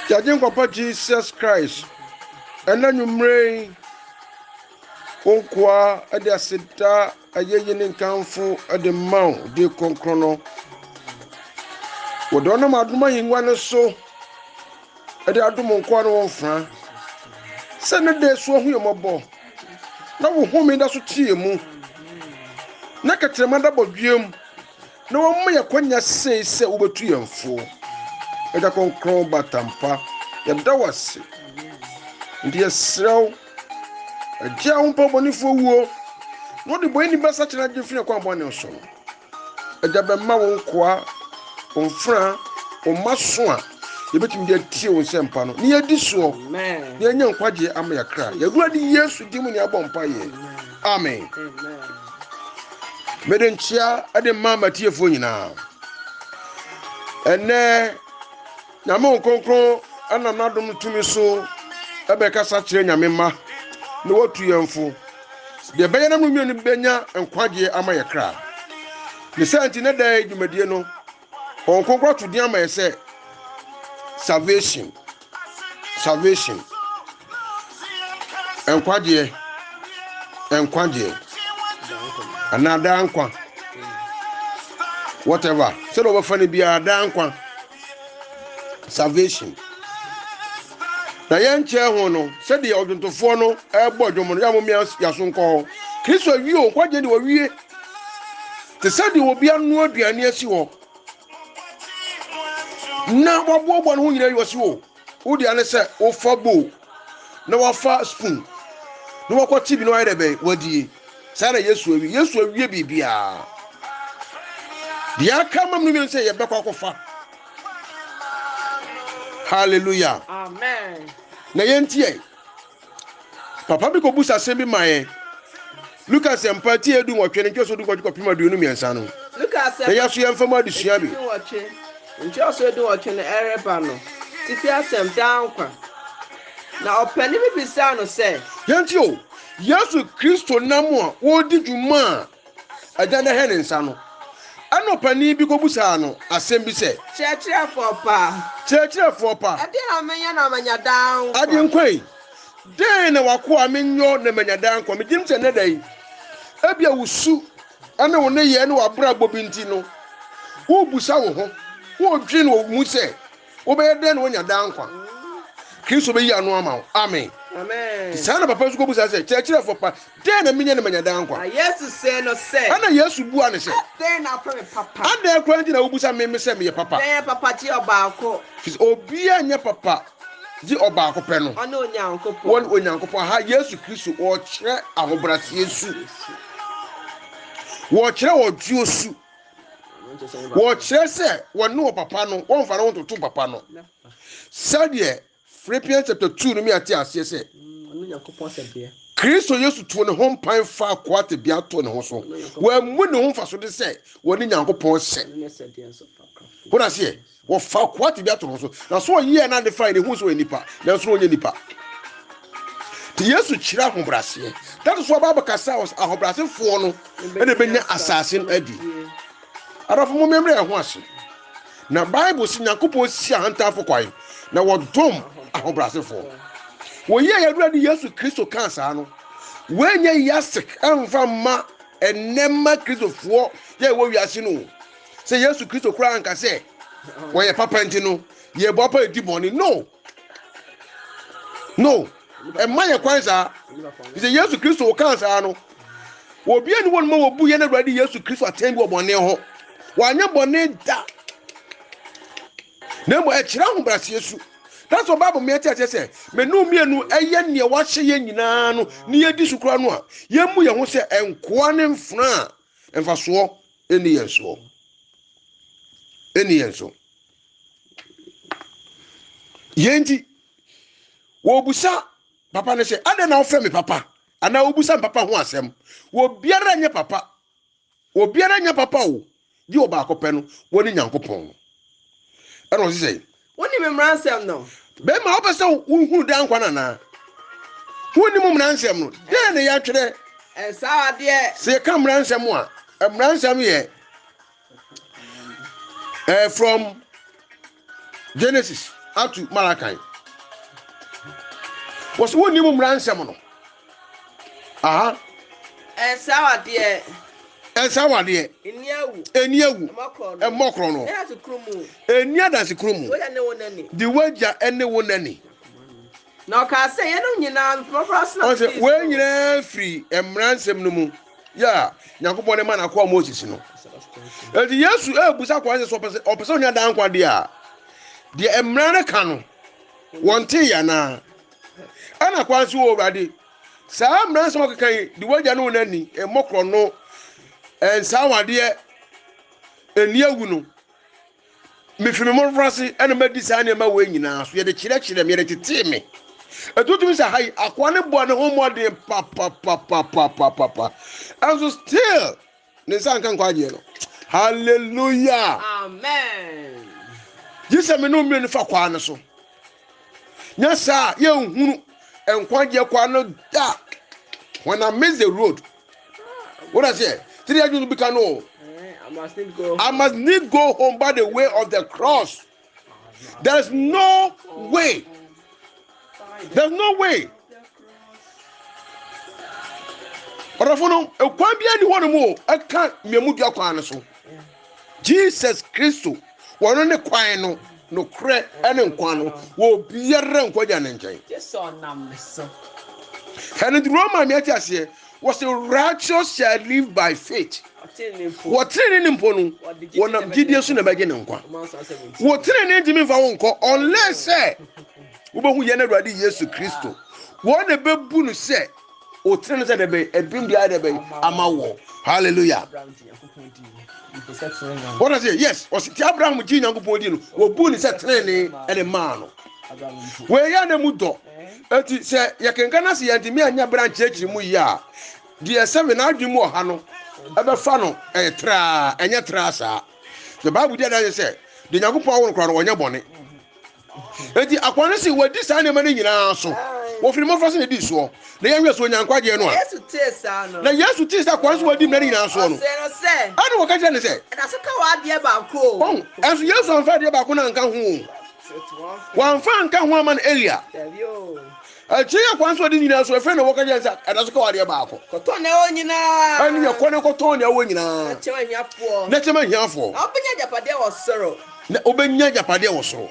Judging Papa Jesus Christ. And then you may Onkwa at the Asita, a yen council at the mount, de Concrono. What don't know my in one so at the Adumon Quano Fran. Send a day so here, my boy. Now, who made us to tea moon? Nakatamada Bogium. No one may acquaint say over 3 and 4. At a concron batampa, and that was it. Dear Srow, a jam pony for war. Not the boy in the best such a different company or so. A Jabama qua on Fran or Massoin. You bet him get tea on Sampano. Near this war, man. The young Quaji Amaya cry. You're ready years to give me a bonfire. Amen. Meden chia at the mamma tear for you now. And there, Namon Concron, and another to me so. Ebeka sache nyamema no watu yamfo de benya no mu benya enkwage amaye kra ne santi ne da dwumadie no onkonkwa to dia amaye se salvation enkwage anada ankwa whatever so do we fani bia da ankwa salvation. Na yenche ho no se de odwontofo no ebo dwomo ya momia yasonko Kristo wi o kwaje de wawie te se de obi anu aduane asi ho na wabo no ho nyina yosi ho wo de ane se wo fa bo na wa fa spoon na wa kwati bi no ayre be wadie sa na Yesu awie bibia dia kama mnu se ye bekwa kofa. Hallelujah. Amen. Na yentie papa bi ko busa sembi maye Lucas empati edu wotwe ne nkeso du kwatwa pima du no miensa no Lucas na yaso yemfama adusua bi nkeso edu wotwe ne ereba no tifi asem dankwa na opani bi bisa no se yentie o Yesu Kristo namu a wodi dwuma agya na he ne nsa no ano pani bi ko busa no asem bi se church pa ade amenya na amanya dankwa ade nkwai den na wako amenyo na manya dankwa me dim se ne dai ebia wusu ana wo ne ye ne wabra bobinti no wo busa wo ho wo dwi no mu se wo be den wo nya dankwa Kristo be yi anu ama wo amen amen sana papa su ko busa se church pa den na menya na manya dankwa Yesu se no se ana Yesu bua ne se den na pray papa ana ekwanti na wo busa me se me ye papa den papa ti obaako obi anya papa di obaako pe no ona onyankopon won onyankopon ha Yesu Kristo o kire ahobrase Yesu wo kire oduo su wo kire se won no papa no won fa no to papa no sadie Philippians chapter 2 no mi ati ase se onyankopon se bia Kristo Yesu to ne ho mpan fa kwate bia to ne ho so wa mu ne ho fa so de se woni nyankopon se wona se wo fa kwate bia to ne ho so na so ye na de fa ne hu so enipa na so onye nipa ti Yesu kira ahobrase that is why Bible kasa was ahobrase fo no ene benya assassin adi arafo mo memre ho ase na Bible si nyankopon si ahantafo kwai na wodom ahobrase fo wo ye yadura di Yesu Kristo kansa no wenye yasik amfa ma enema Kristo fo ye wo wiase no se Yesu Kristo kura anka se wo ye papa ntino ye bo papa ediboni no emma ye kwanza se Yesu Kristo wo kansa no wo bia ni won ma wo bu ye na dura di Yesu Kristo atembi wo bone ho wanya bone da na mo e kira ho brase Yesu. That's what Bible me tell say me no mienu eye ne wa hye ye nyina no ne ye di sukura no a ye mu ye ho se enkoa ne mfra emfaso eni yenso yenti wo busa papa ne say ade na ofre me papa ana wo busa papa ho asem wo biara nye papa o di oba akopɛ no woni nyankopɔn ɛno se say woni me mransɛm no be ma obese unhuru dan kwa nana woni mu mransɛm no den ne ya twere saade se ka mransɛm a mransɛm ye from Genesis atu Malachi was one you ransom aha Sawadeɛ ensawadeɛ eniawu emokro no enia dase kromu di waja ene wonani na ka sɛ yɛ no nyina mfrafrasna o se we nyina free emransem no mu ya Nyankopɔn ne ma na kwa Moses no edi Yesu ebusa kwa se so opese onya dan kwa de a de emra ne ka no wonte ya na ana kwa se wo Awurade saa mransem okekan di waja no wonani emokro no ensawadeɛ eniawu no mefimi morfrase ene madi saa ne ma we nyina so ye de kyerɛkyerɛ me ye de tete me etutumi sa hai akwa ne bo ne homode pa and so still ne san kan kwaje no hallelujah amen Jesus me no me fa kwa ne so nya sa ye nhunu enkwaje kwa no da when I miss the road what I say three you become no I must need go home by the way of the cross. There's no way. There's no way. Orafono ekwan bia ni wono mo aka miamu dua kwan so. Jesus Christo wono ne kwan no no kre ene nkwan no wo biere nkwaja ne nkyɛn. Jesus onam so. And the Roman me atiase was the righteous shall live by faith. What training in Ponu? One of Gideon soon about getting one. What training to me for uncle, unless say, Uba who yana ready, yes to Christo. What a baboon say, or trainers at the bay, and bring the other bay, Amawo. Hallelujah. What I say? Yes, was it Abraham with Gina Bodin, or Boon is a training and a man. Where yana mudo. Eti say ya kenkana si yanti mi anya branch church mu ya de 7 adwemu ohano ebe fa no tra enya tra sa the Bible dey that say de Nyankopɔn won kra no onye bone eti akwane si wadi sa ne mane nyina so wo firi mo frase ne di so na ya hwe so Nyankwaje no a Yesu tesa no na Yesu tesa kwan so wadi mane nyina so no anu wo ka je ne say na so ka wa de ba ko on enso Yesu anfa de ba ko na nka ho wan fa nka ho man area Achia kwanso di nyina so efe na woka jensa adaso ka wade ba akọ koto na onyina ani ye kone koto na wo nyina na chema hiafo na chema hiafo na obenya japade wo soro na obenya japade wo soro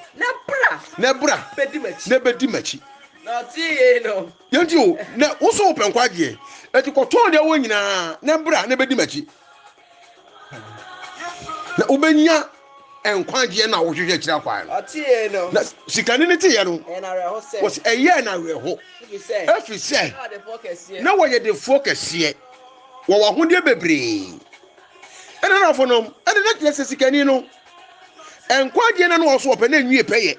na bra bedi machi na tie no yenti o na wo so penkwaje eti koto na wo nyina na bra na bedi machi na obenya enkwaje na wo hwehwe kira kwa no atie no na sikani ne tie no na reho se was eye na reho efi se na wo ye de focus ye wo wa hunde bebre ene na fo no ene na kire sikani no enkwaje na no wo so ope na nwie peye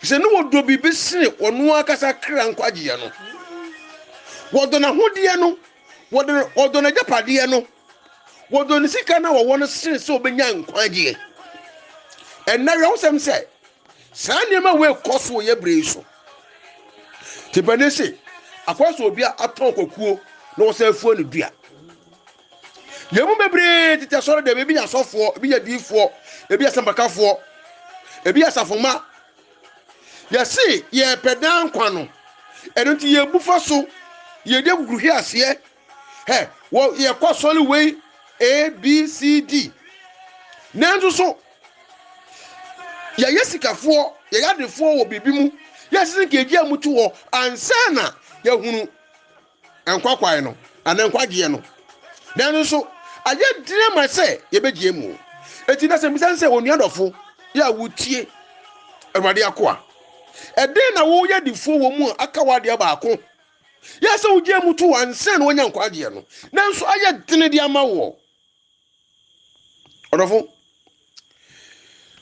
se no wo do bibi sine ono akasa kra nkwaje no wo do na hode no wo do na japade no wo do ni sika na wo no sine se obenya nkwaje and now you say say sanema we koso ye breso tibane se akwaso obi aton kokuo na wo say afuo ne dua yemu bebre tete soro de bebi ya sofo ebi ya difo ebi ya sambakafo ebi ya safoma ya si ye pedan kwa no eno ti ye bufa so ye de guguru hi ase he wo ye koso le we A B C D nanzo so ya yesikafo ya yadefo wo bibimu ya sisi keji amutu wo ansana ya hunu enkwakwae no anankwaje no dan so aye dire ma se ye begie mu eti na se misanse wonu adofo ya wutie Awurade akoa eden na wo ya difo wo mu aka wade baako ya se wugie mutu wo ansana wonya nkwaje no nanso aye dine di ama wo odofo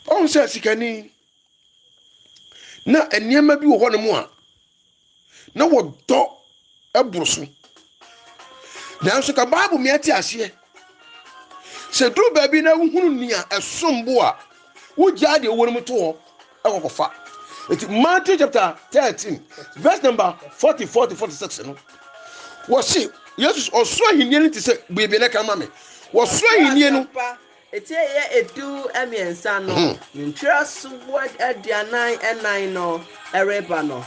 on se sikani na eniema bi wo ho ne mu a na wo do ebruso nanso ka Bible me ati ase se du ba bi na hunu nia esombo a wo gya de wo ne mu to ho ekokofa eti Matthew chapter 13 verse number 44 to 46 no wo se Jesus oso ahinie ni ti se bebe na ka ma me wo so ahinie no Eti ye edu emiensa no. Ntras word aduanan enan no ereba no.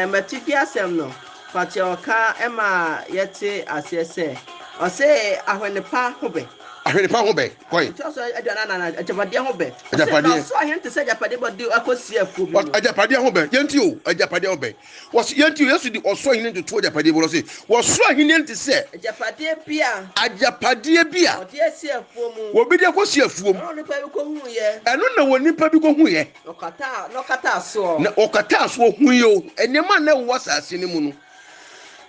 Matifi asem no. Pache oka ema yete asese. Ose ahwenepa hobe. Ahwenepa hobe. Koi. Ntras aduanan ajapade hobe. Ajapade. So ahente se ajapade body akosi afu bi. Ajapade hobe. Yenti o, ajapade hobe. Was yenti o yesu di oso hine to ajapade bo se. Woso hine nti se. Ajapade bia. Ajapade bia. Odi esi afu mu. Wo bi de akosi afu mu. Ono nipa bi ko hu ye. Eno na wo nipa bi ko hu ye. Okata so. Na okata so hu ye o. Enema na wo asase ni mu no.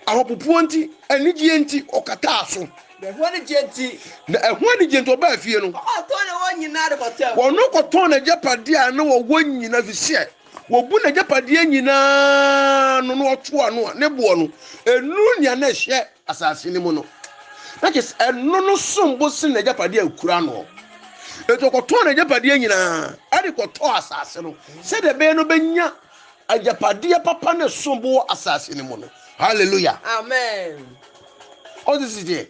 Ahopopo nti, anigye nti okata so. Ehwo ni genti. Na ehwo ni genti oba afie no. To ne wo nyina de kotem. Wono koton na japade a na wo nyina fi se. Wo bu na japade nyina no no oto ano ne bo no. Enu nya na hye asase ni mu no. That is enu no sombo sin na japade akura no. Eto koton na japade nyina, ade koto asase no. Se de be no benya ajapade papa na sombo asase ni mu no. Hallelujah. Amen. All this is there.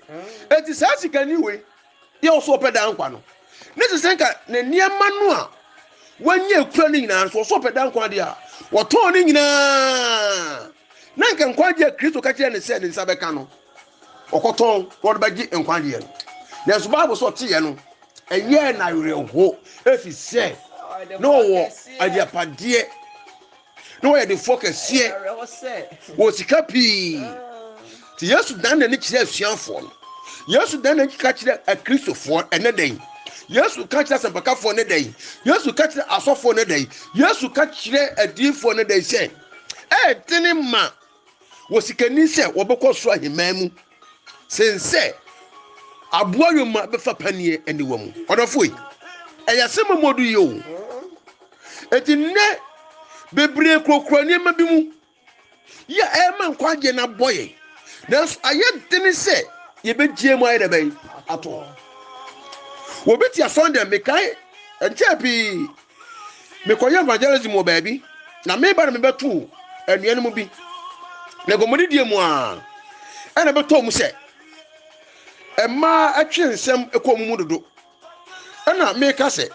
It is as you can anyway. You also pay down kwano. Nese senka ne niema no a wanye kura ni nyina so pay down kwa dia. Woton ni nyina. Na nka nkwaje Kristo ka kire ne se ne nsa beka no. Okoton won ba gi nkwaje no. Na so Bible so tie no. Eye na reho efi se. No wo ajapade. No ye the focus here. Wo sika pi. Ti Yesu dan na ni kire asuafo no. Yesu dan na ka kire akristofo ene den. Yesu ka kire sempakafo ne den. Yesu ka kire asofo ne den. Yesu ka kire adifo ne den se. Tini ma wo sika ni se wo bekọ so ahemamu. Sense aboyo ma be fa panie eni wo mu. Odofo yi. Eyase momodu yi o. Eti ne bebre krokro ni ma bi mu. Ya ema nkwaje na boye. Nanso aye deni se ye begie mu aye da bai ato. Wo beti asonde mekai enchepi mekoye evangelism wo baabi na me ba na me betu anuane mu bi. Na gomodi die mu a ana beto mu se emma atwe nsem ekomu mu dodo. Ana me ka se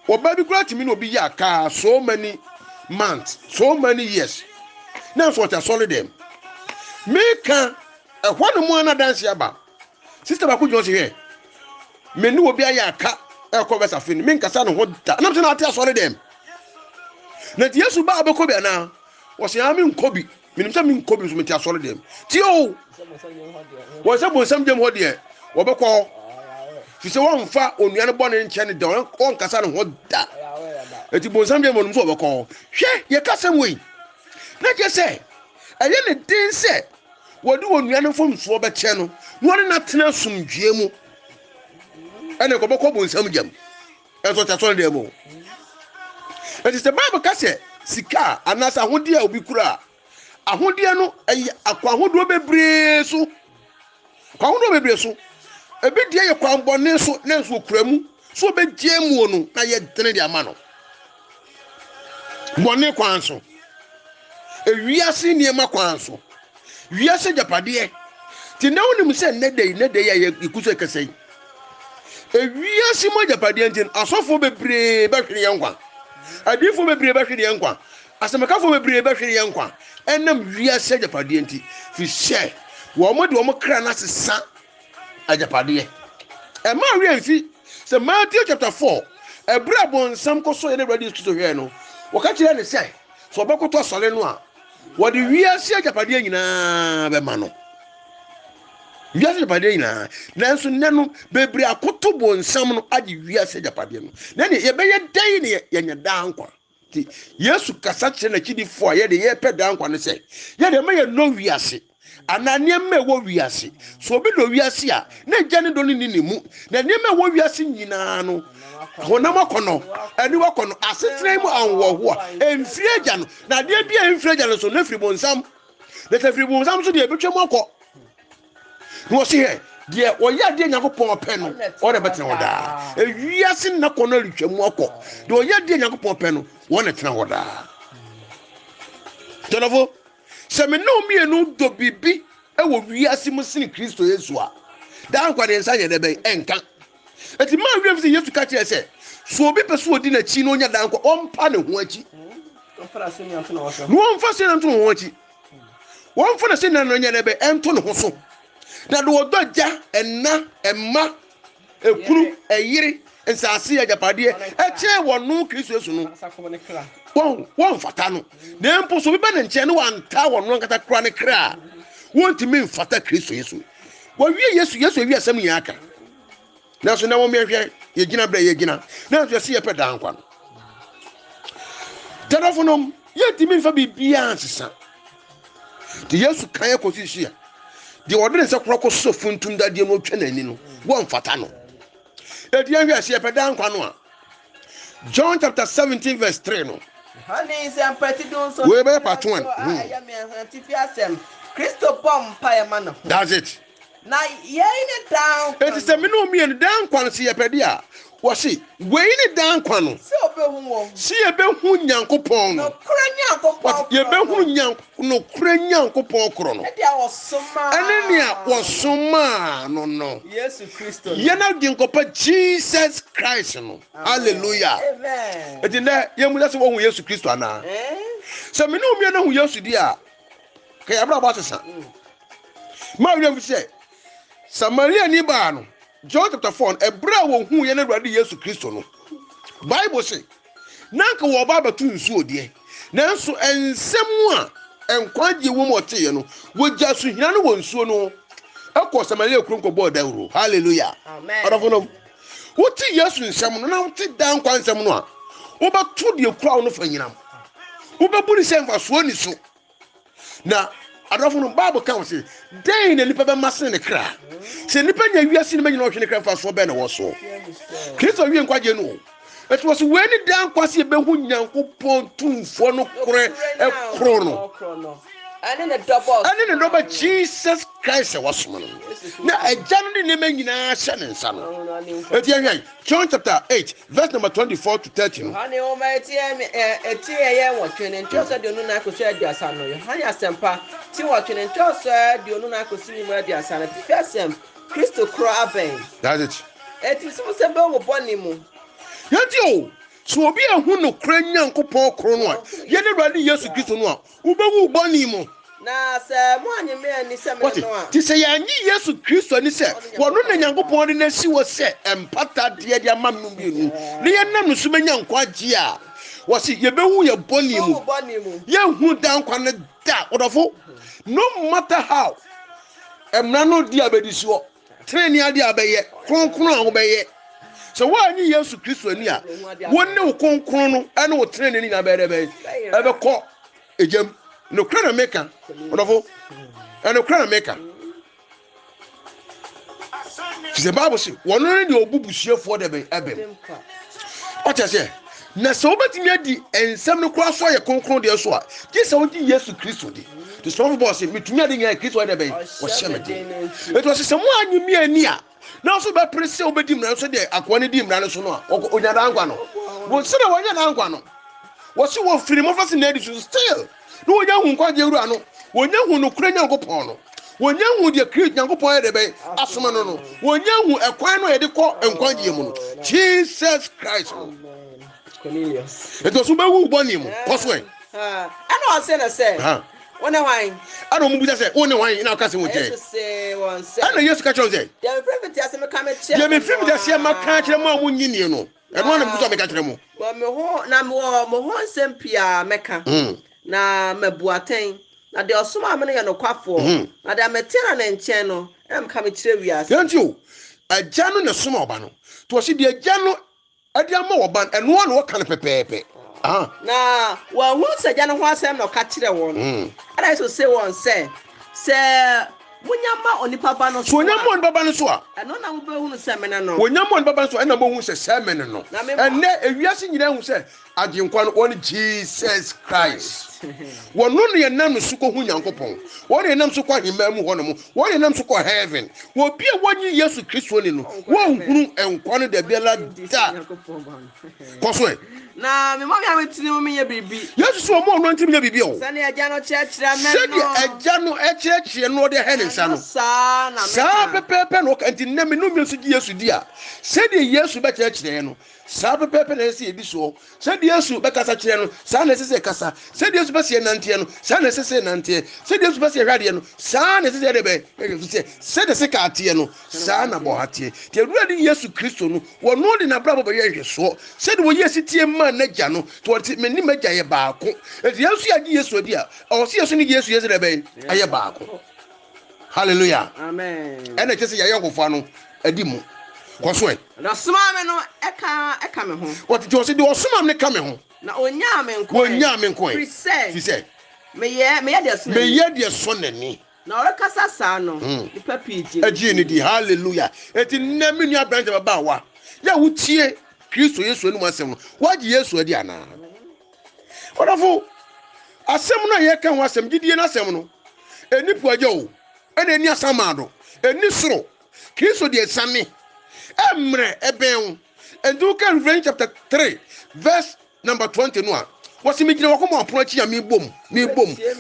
wo baabi kura timi na obi ya ka so many months, so many years. Now so ta solid them. Me ka ehwo no mu ana dance aba. Sister ba ku jo se here. Me ni obi aya aka e ko besa fini. Me nkasa no ho da. Na me na ate solid them. Na ti Yesu ba abeko bia na. Wo se am nkobi. Me nim se me nkobi so me ate solid them. Ti o. Wo se bo sam dem ho de. Wo beko. Fi se won fa onua no bone nche ne de. Won kasa no ho da. Eti bo sam dem no so beko. Hwe ye kasam we. Na je se aye ne din se wodi onua no fomfo be che no no na tena sumdue mu ene ko beko bo nsam jam enso ta so de mu. Eti se Bible ka se sika anasa ahode a obi kura ahode no aye akwa ahodo bebre so kwa ahodo bebre so ebi die ye kwa mbone so na enso kura mu so be gie mu no na ye tene de ama no mbone kwa nso ewiase niema kwanso wiase japade ti na wonim se ne dey ya ikuso ekesei ewiase mo japade ntin asofo bebre behwere yenkwa adifo bebre behwere yenkwa asemekafo bebre behwere yenkwa enam wiase japade nti fi share wo mo de wo kra na sesa ajapade e ma wi enfi se Matthew chapter 4 ebra bon sam koso ye ne ready to hwe no wo ka kire ne sai so obekoto sole no a what the wiase ajapade nyina be ma no wiase ajapade nyina nanso nenu bebre akoto bonsam no agi wiase ajapade no na ne ye be ye dai ne ye nya dankwa ti Yesu kasa kire na kidifo ye de ye pe dankwa no se ye de me ye no wiase ananie me wo wiase so obi do wiase a na gya ne do ni mu na ne me wo wiase nyina no honam akono ani wakono asetre mu anwo ho a emfiri agya no na de bia emfiri agya no so na firi bonsam na tafiri bonsam so de betwem akọ no se he de oya de Yakobon pe no o de betena hoda ewiase na kono retwem akọ de oya de Yakobon pe no wo na tena hoda tonavo se me no mienu do bibi e wo wiase mu sin Kristo Yesu a dan kwa de nsa ye de be enka eti ma wiem se Yesu ka kire se so obi pese odi na chi no nya dan kwa ompa ne ho achi Omfa se nyanto na woso no omfa se na nto ho achi womfa na se na no nya na be ento ne ho so na do odogya enna emma ekuru eyire nsase agapade eche wonu Kristo Yesu no asafo ne kra won fata no na empo so bi ba ne nche ne wanta wonu nkata kra ne kra wontimi mfata Kristo Yesu wawie Yesu wi asem nya aka na so na wo mehwe ye gina bra ye gina na so se ye peda nkwa no telefonom ye timi mfa bibia ansesa de Yesu kan ye kosisi a de odere nse kroko so funtum da de mo twa nani no won fata no e de hwe se ye peda nkwa no a John chapter 17 verse 3 no Honey is empathy so we be part 1 I am antifiasem Kristo bom pa ya mano that's it na ye ne down it is a me no me dan kwan se ye pede a wo se we ni dan kwan no se obehu wo se ye be hu Nyankopon no kura Nyankopon ye be hu no kura Nyankopon kro no e dia osoma ene ne a wosoma no Yesu Kristo ye na di nkopa Jesus Christ no hallelujah amen e di na ye mu se wo hu Yesu Kristo ana se me no me na hu Yesu di a ka ya bra ba sesa ma wi se Samaria ni ba no John chapter 4 ebra wo hu ye na Awurade Yesu Kristo no Bible say nanka wo ba batu nsu odie nanso ensem a enkwaje wo mo te ye no wo gya so hina no wo nsuo no akọ Samaria kronko bo dawro hallelujah amen odafono wo ti Yesu nsem no na wo ti dan kwa nsem no a wo ba to de kura no fa nyinam wo ba buri se mfa so ni so na adofono Bible kan say den na nipa be masen ne kra se nipa nya wiase ne manyina ohwe ne kra fa so be na wo so Kristo wie nkwaje no it was when the dan kwase be hu Nyankopon tumfo no kore ekro no and in the double Jesus Christ was man na agyan ne manyina hye ne nsa no etiyan John chapter 8 verse number 24 to 30 Hani o ma etie ye wo twene ntoso de onu na akoso adiasa no Yohane asempa ti wo twene ntoso de onu na akoso ni mu adiasa na fiasem Kristo kro aben that's it eti so se be wo boni mu yati o so obi ahu no kra Nyankopon kro no a ye ne Awurade Yesu Kristo no a ubewu boni mu na se mo anyime ani se me no a ti se ya nyi Yesu Kristo ni se wono na Nyankopon de na si wo se empata de de amam no bienu ne ye nam no so manya nkwaje a wo se ye bewu ye boni mu ye hu dan kwa ne da odofo no matter how emra no di abedisi wo treni ade abeye kronkron a wo beye so wa nyi Yesu Kristo ani a wonne wo kronkron no ene wo treni ni na bere be ebe ko ejem no kra na meka odofo ene kra na meka the Bible say wono ne de obubusuefo de be ebem o che se na so obetimi adi ensem no kra so ye kronkron de so a je se wo di Yesu Kristo di the strong boss me tumi adi nya Kristo de be wo shemede it was se mo anyimi ani a na so be prese obedi mra so de akwane di mra no so no a onyada angwa no wo se na wonyada angwa no wo se wo firi mo fase na edi so still no wonya hu nkwaje wura no wonya hu no kura Nyankopon no wonya hu de Kristo Nyankopon de be asoma no no wonya hu ekwan no ye de kọ nkwaje mu no Jesus Christ Cornelius it was ubewu boni mu koswe ana o se na se wona wan ana mu buja se wona wan ina ka se wo je ana Yesu ka chon se ya me prefect ya se me ka me che ya me film da se ma ka kire mu amu nyini no eno na mu so me ka kire mu bo me ho na mo ho nsem pia meka na mabuaten na de osoma me no ye no kwafo na de ametena na nchen no em ka me kire wiase yanti o agya no na soma oba no to se de agya no ade ama oba eno na wo ka ne pepepe na wa hu se agya no ho asem no ka kire won ana so say won say munyama onipa ba no so onyama onipa ba no so a eno na mo be hu se me no onyama onipa ba no so ena mo hu se se me no ene ewiase nyina hu se agyenkwa no wɔne Jesus Christ wɔno no yɛ nam so kɔ hu Nyankopɔn wɔne yɛ nam so kɔ ahemma mu hɔ no mu wɔne yɛ nam so kɔ heaven obi a wɔnye Yesu Kristo ni no wɔnhunu nkwa no da biara da kɔ so na me mama me tini me ye bibi Yesu so mo no ntimi ye bibi o sɛ ne agya no kyerɛkyerɛ me sɛ de agya no ɛkyerɛkyerɛ no de hɛ ne nsa no saa pɛpɛpɛ no nti na me no me so di Yesu di a sɛ de Yesu bɛ kyerɛkyerɛ no saa pɛpɛpɛ na ɛsɛ yɛdi so sɛ de Yesu bɛ kasa kyerɛ no saa na ɛsɛ sɛ kasa sɛ de Yesu bɛ sɛ nanteɛ no saa na ɛsɛ sɛ nanteɛ sɛ de Yesu bɛ sɛ hwadeɛ no saa na ɛsɛ sɛ de bɛ sɛ de sɛ kaateɛ no saa na bɔ hateɛ te awura de Yesu Kristo no wɔno de na brabo bɛ yɛ hwɛsoɔ sɛ de wɔ Yesu tie ma na gya no to wɔte me ni magya yɛ baako eti Yesu yɛ Yesu adi a ɔwɔ sɛ Yesu ne Yesu yɛ sɛ de bɛ ayɛ baako hallelujah amen ɛna kyɛ sɛ yɛyɛ nkɔfoa no adi mu kɔsoɛ na soma me no ɛka me ho wɔte wɔse de ɔsoma me ka me ho na onya me nko fi sɛ meyɛ deɛ so n'ani na ɔrekasa saa no nipa pii agye ne di hallelujah eti nna me nua branch baba wa yɛ wotie Kristo Yesu anu asɛm no wagye Yesu adi ana ɔdafo asɛm no yɛ ka ho asɛm gidie na asɛm no enipu agya o ɛna eni asamado eni soro Kristo de sane emre eben Eduka Revelation chapter 3 verse number 20 no a wasi me gina wakomo apono achi ya me bom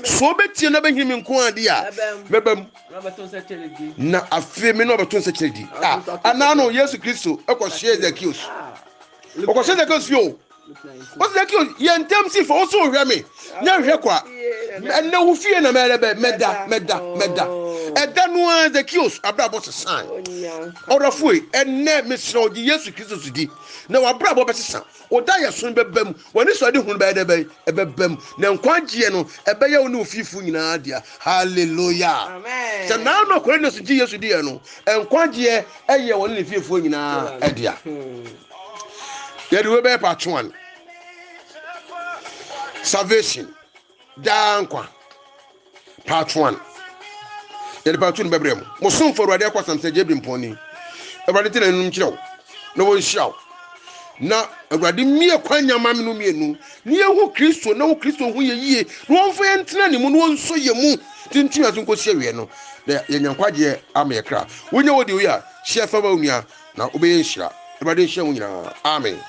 so betie na behim nko ade a bebam na afi me no beton se kyeredi anano Yesu Kristo ekwohye Zacchaeus okwohye Zacchaeus yo what's Zacchaeus yentem si for so hwe me nya hwe kwa enne wo fie na meda ɛda no a Zacchaeus abrabɔ sesan ɔrɔfo enne mesrɛ odi Yesu Kristo sudi na wabrabɔ bɛsesa oda yɛ so bɛbam wɔne so ade hunu bɛyɛ ɛbɛbam na nkwagye no ɛbɛyɛ wo ne ofifu nyinaa dia hallelujah amen sɛ na no kore ne so gye Yesu die no nkwagye ɛyɛ wɔne ne fifu nyinaa ɛdia yɛde we bɛyɛ part 1 salvation dankwa part 1 yɛde part 2 no bɛbrɛ mu mo som for Awurade akwasam sɛ gyebri mpɔni Awurade tena num kyerɛw na wɔn hyiaw na Awurade mie kwanya ma me no mienu ne yehu Kristo na wo Kristo hu yɛ yie na wɔn fa yɛntena ne mu na wɔn so yɛ mu tintim aso nkosi awie no na yɛnyankwagye ama yɛkra wonye wodi wo ya hyia fa ba onua na obɛyɛ nhyira Awurade nhyia wo nyinaa amen